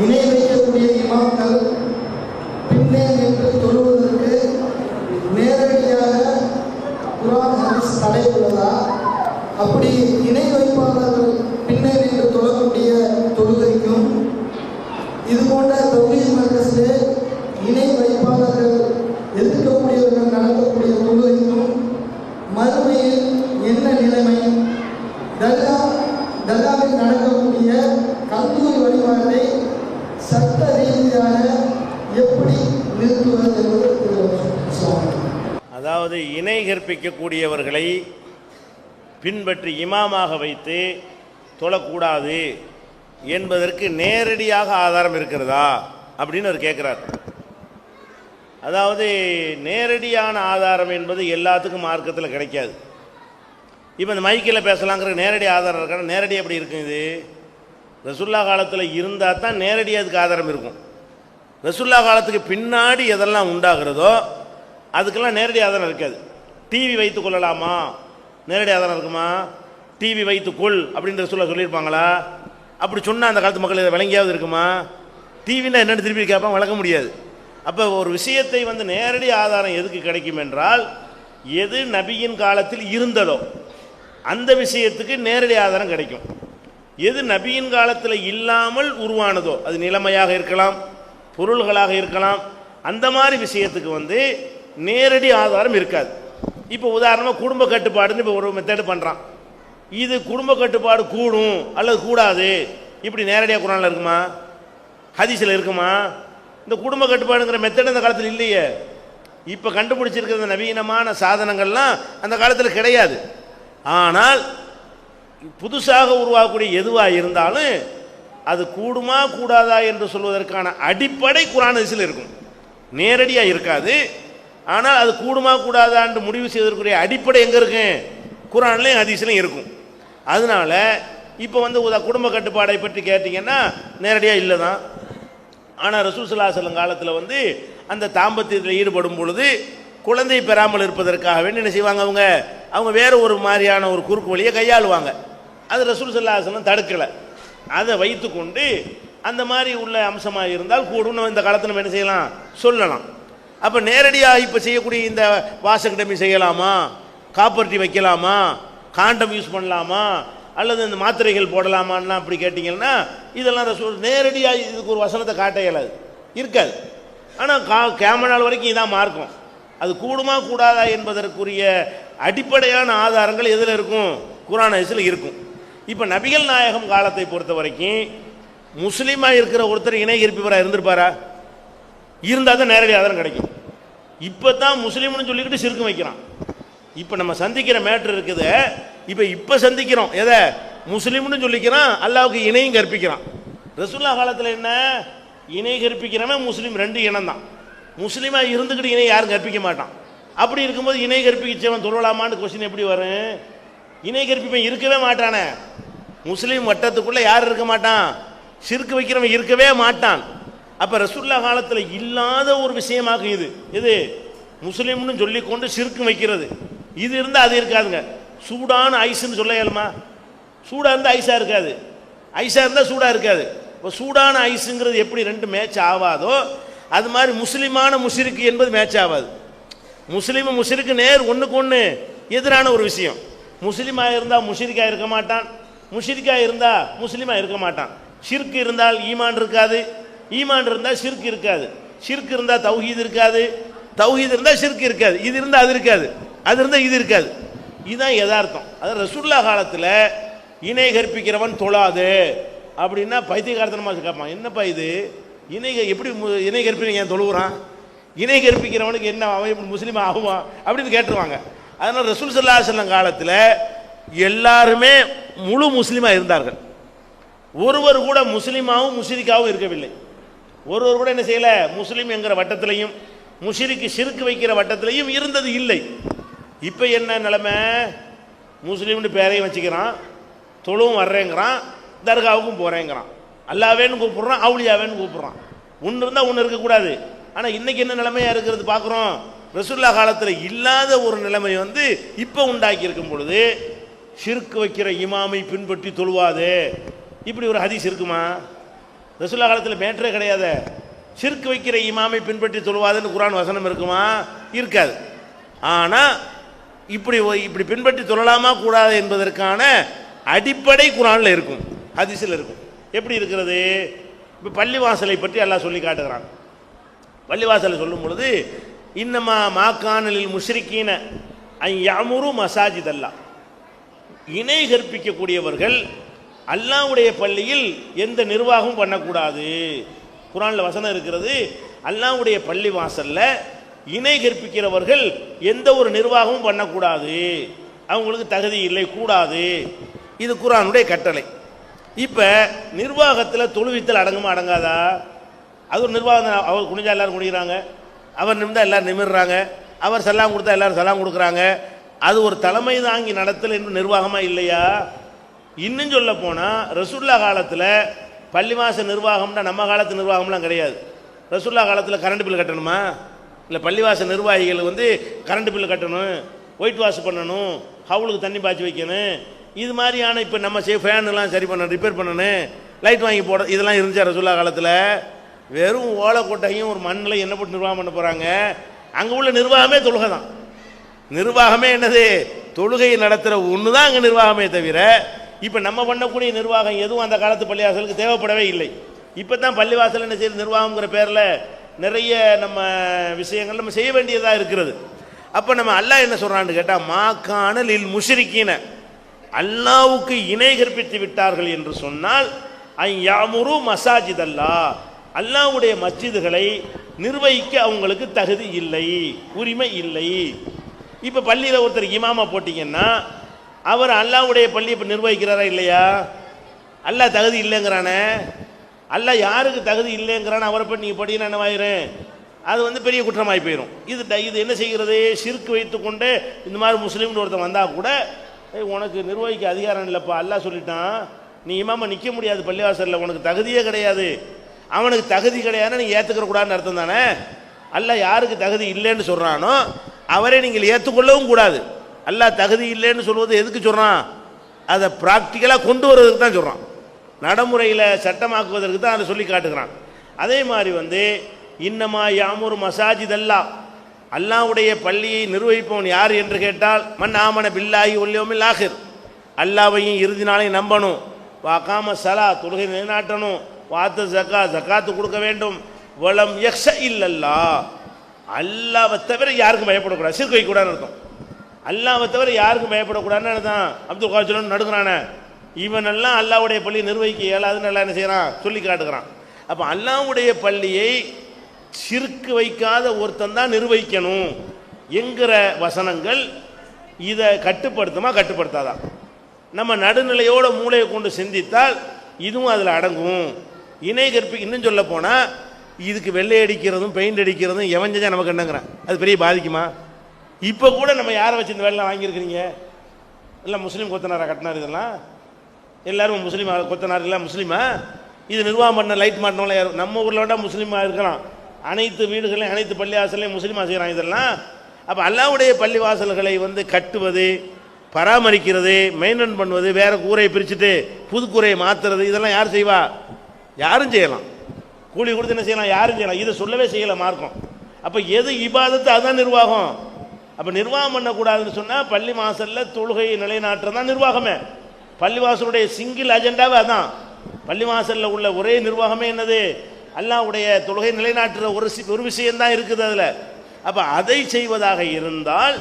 இணை வைக்கக்கூடிய இமாம்கள் பின்னே நின்று தொழுவதற்கு நேரடியாக குர்ஆன் ஹதீஸ் தடை உள்ளதா? அப்படி இணை வைப்பாளர்கள் பின்னே நின்று தொழக்கூடிய தொழுகைக்கும் இது போன்ற தௌஹீத் மர்கஸிலே இணை வைப்பாளர்கள் எதிர்க்கக்கூடியவர்கள் நடக்கக்கூடிய தொழுகைக்கும் மறுமையில் என்ன நிலைமை? தர்காவில் நடக்கக்கூடிய கல்லூரி வழிபாட்டை சட்ட ரீதியாக எப்படி நிறுத்துவது என்பது. அதாவது இணை கற்பிக்கக்கூடியவர்களை பின்பற்றி இமாமாக வைத்து தொழக்கூடாது என்பதற்கு நேரடியாக ஆதாரம் இருக்கிறதா அப்படின்னு அவர் கேட்குறார். அதாவது நேரடியான ஆதாரம் என்பது எல்லாத்துக்கும் மார்க்கத்தில் கிடைக்காது. இப்போ இந்த மைக்கில் பேசலாங்கிற நேரடி ஆதாரம் இருக்கா? நேரடி எப்படி இருக்கும்? இது ரசூல்லா காலத்தில் இருந்தால் தான் நேரடியாக அதுக்கு ஆதாரம் இருக்கும். ரசூல்லா காலத்துக்கு பின்னாடி எதெல்லாம் உண்டாகிறதோ அதுக்கெல்லாம் நேரடி ஆதாரம் இருக்காது. டிவி வைத்து கொள்ளலாமா? நேரடி ஆதாரம் இருக்குமா? டிவி வைத்துக்கொள் அப்படின்னு ரசூல்லா சொல்லியிருப்பாங்களா? அப்படி சொன்னால் அந்த காலத்து மக்கள் இதை விளங்கியாவது இருக்குமா? டிவின்னா என்னென்னு திருப்பி கேட்பாங்க, விளக்க முடியாது. அப்போ ஒரு விஷயத்தை நேரடி ஆதாரம் எதுக்கு கிடைக்கும் என்றால், எது நபியின் காலத்தில் இருந்ததோ அந்த விஷயத்துக்கு நேரடி ஆதாரம் கிடைக்கும். எது நபியின் காலத்தில் இல்லாமல் உருவானதோ, அது நிலைமையாக இருக்கலாம், பொருள்களாக இருக்கலாம், அந்த மாதிரி விஷயத்துக்கு நேரடி ஆதாரம் இருக்காது. இப்போ உதாரணமாக குடும்ப கட்டுப்பாடுன்னு இப்போ ஒரு மெத்தடு பண்ணுறான். இது குடும்ப கட்டுப்பாடு கூடும் அல்லது கூடாது, இப்படி நேரடியாக குர்ஆனில் இருக்குமா? ஹதீஸில் இருக்குமா? இந்த குடும்ப கட்டுப்பாடுங்கிற மெத்தட் அந்த காலத்தில் இல்லையே. இப்போ கண்டுபிடிச்சிருக்கிற நவீனமான சாதனங்கள்லாம் அந்த காலத்தில் கிடையாது. ஆனால் புதுசாக உருவாகக்கூடிய எதுவாக இருந்தாலும் அது கூடுமா கூடாதா என்று சொல்வதற்கான அடிப்படை குர்ஆன் ஹதீஸில் இருக்கும். நேரடியாக இருக்காது, ஆனால் அது கூடுமா கூடாதான்னு முடிவு செய்வதற்குரிய அடிப்படை எங்கே இருக்கு? குர்ஆன்லையும் ஹதீஸ்லையும் இருக்கும். அதனால இப்போ குடும்ப கட்டுப்பாடை பற்றி கேட்டிங்கன்னா நேரடியாக இல்லை தான். ஆனால் ரசூல் ஸல்லல்லாஹு அலைஹி வஸல்லம் காலத்தில் அந்த தாம்பத்தியத்தில் ஈடுபடும் பொழுது குழந்தை பெறாமல் இருப்பதற்காக வேண்டி என்ன செய்வாங்க? அவங்க வேறு ஒரு மாதிரியான ஒரு குறுக்கு வழியை கையாளுவாங்க. அது ரசூல் ஸல்லல்லாஹு அலைஹி வஸல்லம் தடுக்கலை. அதை வைத்து கொண்டு அந்த மாதிரி உள்ள அம்சமாக இருந்தால் கூடுன்னு இந்த காலத்தில் நம்ம என்ன செய்யலாம்? சொல்லலாம். அப்போ நேரடியாக இப்போ செய்யக்கூடிய இந்த வாசகடமி செய்யலாமா? காப்பர்ட்டி வைக்கலாமா? காண்டம் யூஸ் பண்ணலாமா? அல்லது இந்த மாத்திரைகள் போடலாமான்னா அப்படி கேட்டிங்கன்னா இதெல்லாம் நேரடியாக இதுக்கு ஒரு வசனத்தை காட்ட இயலாது, இருக்காது. ஆனால் கேமரால் வரைக்கும் இதான் மார்க்கம். அது கூடுமா கூடாதா என்பதற்குரிய அடிப்படையான ஆதாரங்கள் எதில் இருக்கும்? குர்ஆன் ஹதீஸில் இருக்கும். இப்போ நபிகள் நாயகம் காலத்தை பொறுத்த வரைக்கும் முஸ்லீமாக இருக்கிற ஒருத்தர் இணை கற்பிப்பவராக இருந்திருப்பாரா? இருந்தால் தான் நேரடி ஆதாரம் கிடைக்கும். இப்போ தான் முஸ்லீம்னு சொல்லிக்கிட்டு சிறுக்கு வைக்கிறான். இப்போ நம்ம சந்திக்கிற மேட்ரு இருக்குது. இப்போ சந்திக்கிறோம் எதை? முஸ்லீம்னு சொல்லிக்கிறான், அல்லாஹ்வுக்கு இணையும் கற்பிக்கிறான். ரசூலுல்லாஹ் காலத்தில் என்ன? இணை கற்பிக்கிறவன் முஸ்லீம், ரெண்டு இனம் தான். முஸ்லீமாக இருந்துக்கிட்டு இணை யாரும் கற்பிக்க மாட்டான். அப்படி இருக்கும்போது இணை கற்பிச்சவன் தொழலாமான்னு கொஸ்டின் எப்படி வரும்? இணை கற்பிப்பன் இருக்கவே மாட்டானே. முஸ்லீம் வட்டத்துக்குள்ளே யார் இருக்க மாட்டான்? சிறுக்கு வைக்கிறவன் இருக்கவே மாட்டான். அப்போ ரசூலுல்லாஹ் காலத்தில் இல்லாத ஒரு விஷயமாக இது முஸ்லீம்னு சொல்லி கொண்டு சிறுக்கு வைக்கிறது. இது இருந்தால் அது இருக்காதுங்க. சூடான ஐஸ்ன்னு சொல்ல இயலுமா? சூடாக இருந்தால் ஐஸாக இருக்காது, ஐஸாக இருந்தால் சூடாக இருக்காது. இப்போ சூடான ஐஸுங்கிறது எப்படி ரெண்டு மேட்ச் ஆகாதோ அது மாதிரி முஸ்லீமான முஷ்ரிக்கு என்பது மேட்ச் ஆகாது. முஸ்லீமு முஷ்ரிக்கு நேர் ஒன்றுக்கு ஒன்று எதிரான ஒரு விஷயம். முஸ்லீமாக இருந்தால் முஷ்ரிக்காக இருக்க மாட்டான், முஷ்ரிக்காக இருந்தால் முஸ்லீமாக இருக்க மாட்டான். ஷிர்க் இருந்தால் ஈமான் இருக்காது, ஈமான் இருந்தால் ஷிர்க் இருக்காது, ஷிர்க் இருந்தால் தௌஹீத் இருக்காது, தௌஹீத் இருந்தால் ஷிர்க் இருக்காது, இது இருந்தால் அது இருக்காது, அது இருந்தால் இது இருக்காது. இதுதான் யதார்த்தம். அதாவது ரசூலுல்லாஹ் காலத்தில் இணை கற்பிக்கிறவன் தொழாது அப்படின்னா பைத்தியகாரத்தனமாக கேட்பான். என்னப்பா இது இணை எப்படி இணை கற்பிக்கிறவன் ஏன் தொழுகிறான்? இணை கற்பிக்கிறவனுக்கு என்ன அவன் முஸ்லீம் ஆகுவான் அப்படின்னு கேட்டுருவாங்க. அதனால் ரசூல் ஸல்லல்லாஹு அலைஹி வஸல்லம் காலத்தில் எல்லாருமே முழு முஸ்லீமாக இருந்தார்கள். ஒருவர் கூட முஸ்லீமாகவும் முஷ்ரிக்காகவும் இருக்கவில்லை. ஒருவர் கூட என்ன செய்யலை? முஸ்லீம் என்கிற வட்டத்திலையும் முஷ்ரிக்கு ஷிர்க் வைக்கிற வட்டத்திலையும் இருந்தது இல்லை. இப்போ என்ன நிலைமை? முஸ்லீம்னு பேரையும் வச்சுக்கிறான், தொழுவும் வர்றேங்கிறான், தர்காவுக்கும் போகிறேங்கிறான், அல்லாவேன்னு கூப்பிட்றான், அவுலியாவேன்னு கூப்பிட்றான். ஒன்று இருந்தால் ஒன்று இருக்கக்கூடாது. ஆனால் இன்றைக்கி என்ன நிலைமையாக இருக்கிறது பார்க்குறோம். ரசூலுல்லாஹ் காலத்தில் இல்லாத ஒரு நிலைமை இப்போ உண்டாக்கி இருக்கும் பொழுது ஷிர்க் வைக்கிற இமாமை பின்பற்றி தொழுவாதே. இப்படி ஒரு ஹதீஸ் இருக்குமா? ரசூலுல்லாஹ் காலத்தில் மேட்டரே கிடையாது. ஷிர்க் வைக்கிற இமாமை பின்பற்றி தொழுவாதுன்னு குர்ஆன் வசனம் இருக்குமா? இருக்காது. ஆனால் இப்படி பின்பற்றி தொழலாமா கூடாது என்பதற்கான அடிப்படை குர்ஆனில் இருக்கும், ஹதீஸில் இருக்கும். எப்படி இருக்கிறது? இப்போ பள்ளிவாசலை பற்றி அல்லாஹ் சொல்லி காட்டுகிறான். பள்ளிவாசலை சொல்லும் பொழுது இன்னமா மாக்கானலில் முஷ்ரிக்கீன அன் யஅமுரு மசாஜித் அல்லாஹ், இணை கற்பிக்கக்கூடியவர்கள் அல்லாஹ்வுடைய பள்ளியில் எந்த நிர்வாகமும் பண்ணக்கூடாது. குர்ஆனில் வசனம் இருக்கிறது, அல்லாஹ்வுடைய பள்ளி வாசல்ல இணை கற்பிக்கிறவர்கள் எந்த ஒரு நிர்வாகமும் பண்ணக்கூடாது, அவங்களுக்கு தகுதி இல்லை, கூடாது. இது குர்ஆனுடைய கட்டளை. இப்போ நிர்வாகத்தில் தொழுவித்தல் அடங்குமா அடங்காதா? அது ஒரு நிர்வாகம் தான். அவர் குனிஞ்சா எல்லாரும் குனிகிறாங்க, அவர் நிமிர்ந்தா எல்லாரும் நிமிர்றாங்க, அவர் சலாம் கொடுத்தா எல்லாரும் சலாம் கொடுக்குறாங்க. அது ஒரு தலைமை தாங்கி நடத்தல் என்று நிர்வாகமாக இல்லையா? இன்னும் சொல்ல போனால் ரசூலுல்லாஹ் காலத்தில் பள்ளிவாச நிர்வாகம்னா நம்ம காலத்து நிர்வாகம்லாம் கிடையாது. ரசூலுல்லாஹ் காலத்தில் கரண்ட் பில் கட்டணுமா? இல்லை பள்ளிவாச நிர்வாகிகள் கரண்ட் பில் கட்டணும், ஒயிட் வாஷ் பண்ணணும், ஹவுலுக்கு தண்ணி பாய்ச்சி வைக்கணும், இது மாதிரியான இப்போ நம்ம ஃபேன்லாம் சரி பண்ணணும், ரிப்பேர் பண்ணணும், லைட் வாங்கி போட, இதெல்லாம் இருந்துச்சா ரசூலுல்லாஹ் காலத்தில்? வெறும் ஓலை கொட்டையும் ஒரு மண்ணில் என்ன போட்டு நிர்வாகம் பண்ண போகிறாங்க? அங்கே உள்ள நிர்வாகமே தொழுகை தான். நிர்வாகமே என்னது? தொழுகையை நடத்துகிற ஒன்று தான் அங்கே நிர்வாகமே தவிர இப்போ நம்ம பண்ணக்கூடிய நிர்வாகம் எதுவும் அந்த காலத்து பள்ளிவாசலுக்கு தேவைப்படவே இல்லை. இப்போ தான் பள்ளிவாசல் என்ன செய்யுது? நிர்வாகங்கிற பேரில் நிறைய நம்ம விஷயங்கள் நம்ம செய்ய வேண்டியதாக இருக்கிறது. அப்போ நம்ம அல்லாஹ் என்ன சொல்கிறான்னு கேட்டால், மாக்கானல் இல் முஷ்ரிக்கீன, அல்லாஹ்வுக்கு இணை கற்பித்து விட்டார்கள் என்று சொன்னால் அன் யஅமுரு மசாஜித் அல்லாஹ், அல்லாஹ்வுடைய மஸ்ஜிதுகளை நிர்வகிக்க அவங்களுக்கு தகுதி இல்லை, உரிமை இல்லை. இப்போ பள்ளியில் ஒருத்தர் இமாமா போட்டிங்கன்னா அவர் அல்லாஹ்வுடைய பள்ளியை இப்போ நிர்வகிக்கிறாரா இல்லையா? அல்லாஹ் தகுதி இல்லைங்கிறானே. அல்லாஹ் யாருக்கு தகுதி இல்லைங்கிறான அவரை பற்றி நீங்கள் படினா என்னவாயிரும்? அது பெரிய குற்றமாகி போயிடும். இது என்ன செய்கிறது? ஷிர்க் வைத்து கொண்டு இந்த மாதிரி முஸ்லீம்னு ஒருத்தன் வந்தால் கூட உனக்கு நிர்வகிக்க அதிகாரம் இல்லைப்பா, அல்லாஹ் சொல்லிட்டான், நீ இமாமா நிற்க முடியாது பள்ளிவாசலில், உனக்கு தகுதியே கிடையாது. அவனுக்கு தகுதி கிடையாதுன்னு நீங்கள் ஏற்றுக்கிற கூடாதுன்னு அர்த்தம் தானே. அல்லாஹ் யாருக்கு தகுதி இல்லைன்னு சொல்கிறானோ அவரை நீங்கள் ஏற்றுக்கொள்ளவும் கூடாது. அல்லாஹ் தகுதி இல்லைன்னு சொல்வது எதுக்கு சொல்கிறான்? அதை ப்ராக்டிக்கலாக கொண்டு வருவதற்கு தான் சொல்கிறான், நடைமுறையில் சட்டமாக்குவதற்கு தான் அதை சொல்லி காட்டுகிறான். அதே மாதிரி இன்னமா யாமுரு மசாஜித் அல்லாஹ், அல்லாஹ்வுடைய பள்ளியை நிர்வகிப்பவன் யார் என்று கேட்டால், மன் ஆமன பில்லாஹி வல் யௌமில் ஆகிர், அல்லாஹ்வையும் இறுதி நாளையும் நம்பணும், வகாம ஸலா தொழுகை நிலைநாட்டணும், வாத்த ஜகாத்து கொடுக்க வேண்டும், வலம் யக்ஷ இல்லல்லாஹ், அல்லாஹ்வை தவிர யாருக்கும் பயப்படக்கூடாது, ஷிர்க் வைக்கக்கூடாதுன்னு அர்த்தம். அல்லாஹ்வை தவிர யாருக்கும் பயப்படக்கூடாதுன்னு அர்த்தம். அப்துல் காஜிலன் நடுக்கிறானே, இவனெல்லாம் அல்லாஹ்வுடைய பள்ளியை நிர்வகிக்க இயலாதுன்னு எல்லாம் என்ன செய்கிறான்? சொல்லி காட்டுகிறான். அப்போ அல்லாஹ்வுடைய பள்ளியை ஷிர்க் வைக்காத ஒருத்தன் தான் நிர்வகிக்கணும் என்கிற வசனங்கள் இதை கட்டுப்படுத்துமா கட்டுப்படுத்தாதா? நம்ம நடுநிலையோட மூளையை கொண்டு சிந்தித்தால் இதுவும் அதில் அடங்கும். இணை கற்பி இன்னும் சொல்ல போனால் இதுக்கு வெள்ளை அடிக்கிறதும் பெயிண்ட் அடிக்கிறதும் எவன் செஞ்சால் நமக்கு என்னங்கிறேன், அது பெரிய பாதிக்குமா? இப்போ கூட நம்ம யாரை வச்சு இந்த வேலைலாம் வாங்கியிருக்கிறீங்க? எல்லாம் முஸ்லீம் கொத்தனாரா கட்டினார்? இதெல்லாம் எல்லாரும் முஸ்லீம் கொத்தனார் எல்லாம் முஸ்லீமா? இது நிர்வாகம் பண்ண லைட் மாட்டினவங்கள யாரும்? நம்ம ஊரில் விட முஸ்லீமாக இருக்கலாம், அனைத்து வீடுகளையும் அனைத்து பள்ளி வாசல்லையும் முஸ்லீமாக செய்கிறாங்க இதெல்லாம். அப்போ அல்லாஹ்வுடைய பள்ளி வாசல்களை கட்டுவது, பராமரிக்கிறது, மெயின்டைன் பண்ணுவது, வேறு கூரையை பிரிச்சுட்டு புது கூரையை மாற்றுறது, இதெல்லாம் யார் செய்வா? யாரும் செய்யலாம், கூலி கொடுத்து என்ன செய்யலாம், யாரும் செய்யலாம். இதை சொல்லவே செய்யலை மார்க்கம். அப்போ எது இபாதத்து அதுதான் நிர்வாகம். அப்போ நிர்வாகம் பண்ணக்கூடாதுன்னு சொன்னால் பள்ளி வாசலில் தொழுகையை நிலைநாட்டுறது தான் நிர்வாகமே. பள்ளிவாசலுடைய சிங்கிள் அஜெண்டாவே அதான். பள்ளிவாசலில் உள்ள ஒரே நிர்வாகமே என்னது? அல்லாஹ்வுடைய தொழுகை நிலைநாட்டுற ஒரு விஷயம்தான் இருக்குது அதில். அப்போ அதை செய்வதாக இருந்தால்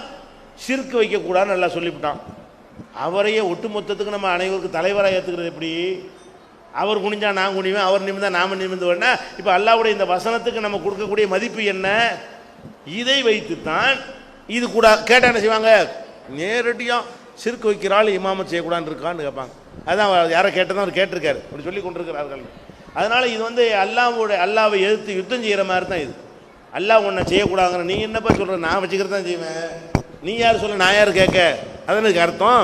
ஷிர்க் வைக்கக்கூடாதுன்னு நல்லா சொல்லிவிட்டான். அவரையே ஒட்டுமொத்தத்துக்கு நம்ம அனைவருக்கும் தலைவராக ஏற்றுக்கிறது எப்படி? அவர் குனிஞ்சா நான் குனிவேன், அவர் நிமிந்தா நாம நிமிந்துவேன்னா இப்போ அல்லாஹ்வுடைய இந்த வசனத்துக்கு நம்ம கொடுக்கக்கூடிய மதிப்பு என்ன? இதை வைத்துத்தான் இது கூட கேட்டால் என்ன செய்வாங்க? நேரடியாக ஷிர்க் வைக்கிறாள் இமாமத் செய்யக்கூடாதுன்னு இருக்கான்னு கேட்பாங்க. அதான் யாரை கேட்டதான் அவர் கேட்டிருக்காரு, அப்படி சொல்லி கொண்டிருக்கிறார்கள். அதனால் இது அல்லாஹ்வை எதிர்த்து யுத்தம் செய்கிற மாதிரி தான் இது. அல்லாஹ் உன்னை செய்யக்கூடாதுங்கிற நீ என்னப்பா சொல்கிற? நான் வச்சுக்கிறது தான் செய்வேன், நீ யார் சொல்ல, நான் யார் கேட்க? அதனுக்கு அர்த்தம்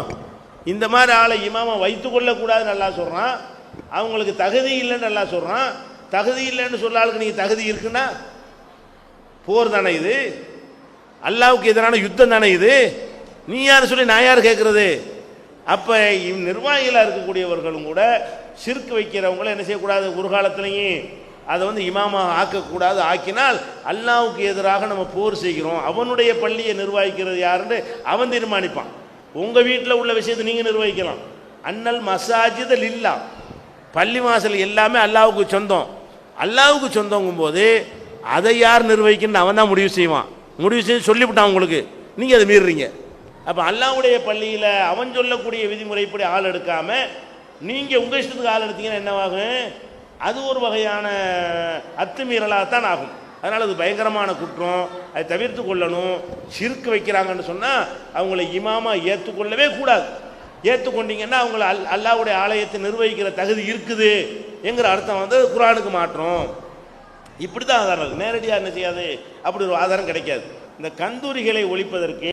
இந்த மாதிரி ஆளை இமாமை வைத்து கொள்ளக்கூடாதுன்னு நல்லா சொல்கிறான். அவங்களுக்கு தகுதி இல்லைன்னு நல்லா சொல்கிறான். தகுதி இல்லைன்னு சொல்ல ஆளுக்கு நீங்கள் தகுதி இருக்குன்னா போர் தானே இது? அல்லாஹ்வுக்கு எதிரான யுத்தம் தானே இது? நீ யார் சொல்லி நான் யார் கேட்குறது? அப்போ நிர்வாகிகளாக இருக்கக்கூடியவர்களும் கூட ஷிர்க் வைக்கிறவங்கள என்ன செய்யக்கூடாது, ஒரு காலத்துலையும் அதை வந்து இமாமாக ஆக்கக்கூடாது. ஆக்கினால் அல்லாஹ்வுக்கு எதிராக நம்ம போர் செய்கிறோம், அவனுடைய பள்ளியை நிர்வகிக்கிறது யாருன்னு அவன் தீர்மானிப்பான். உங்கள் வீட்டில் உள்ள விஷயத்தை நீங்கள் நிர்வகிக்கலாம். அன்னல் மசாஜித லில்லா, பள்ளி வாசல் எல்லாமே அல்லாஹ்வுக்கு சொந்தம். அல்லாஹ்வுக்கு சொந்தங்கும் போது அதை யார் நிர்வகிக்கணும்னு அவன் தான் முடிவு செய்வான். முடிவு செய்து சொல்லிவிட்டான் உங்களுக்கு, நீங்கள் அதை மீறுறீங்க. அப்போ அல்லாஹ்வுடைய பள்ளியில் அவன் சொல்லக்கூடிய விதிமுறைப்படி ஆள் எடுக்காமல் நீங்கள் உங்கள் இஷ்டத்துக்கு ஆள் எடுத்தீங்கன்னா என்னவாகும், அது ஒரு வகையான அத்துமீறலாகத்தான் ஆகும். அதனால் அது பயங்கரமான குற்றம், அதை தவிர்த்து கொள்ளணும். ஷிர்க் வைக்கிறாங்கன்னு சொன்னால் அவங்கள இமாமாக ஏற்றுக்கொள்ளவே கூடாது. ஏற்றுக்கொண்டீங்கன்னா அவங்கள அல்லாஹ்வுடைய ஆலயத்தை நிர்வகிக்கிற தகுதி இருக்குது என்கிற அர்த்தம் வந்து குர்ஆனுக்கு மாற்றம். இப்படி தான் ஆதாரம் இருக்குது. நேரடியாக என்ன செய்யாது, அப்படி ஒரு ஆதாரம் கிடைக்காது. இந்த கந்தூரிகளை ஒழிப்பதற்கு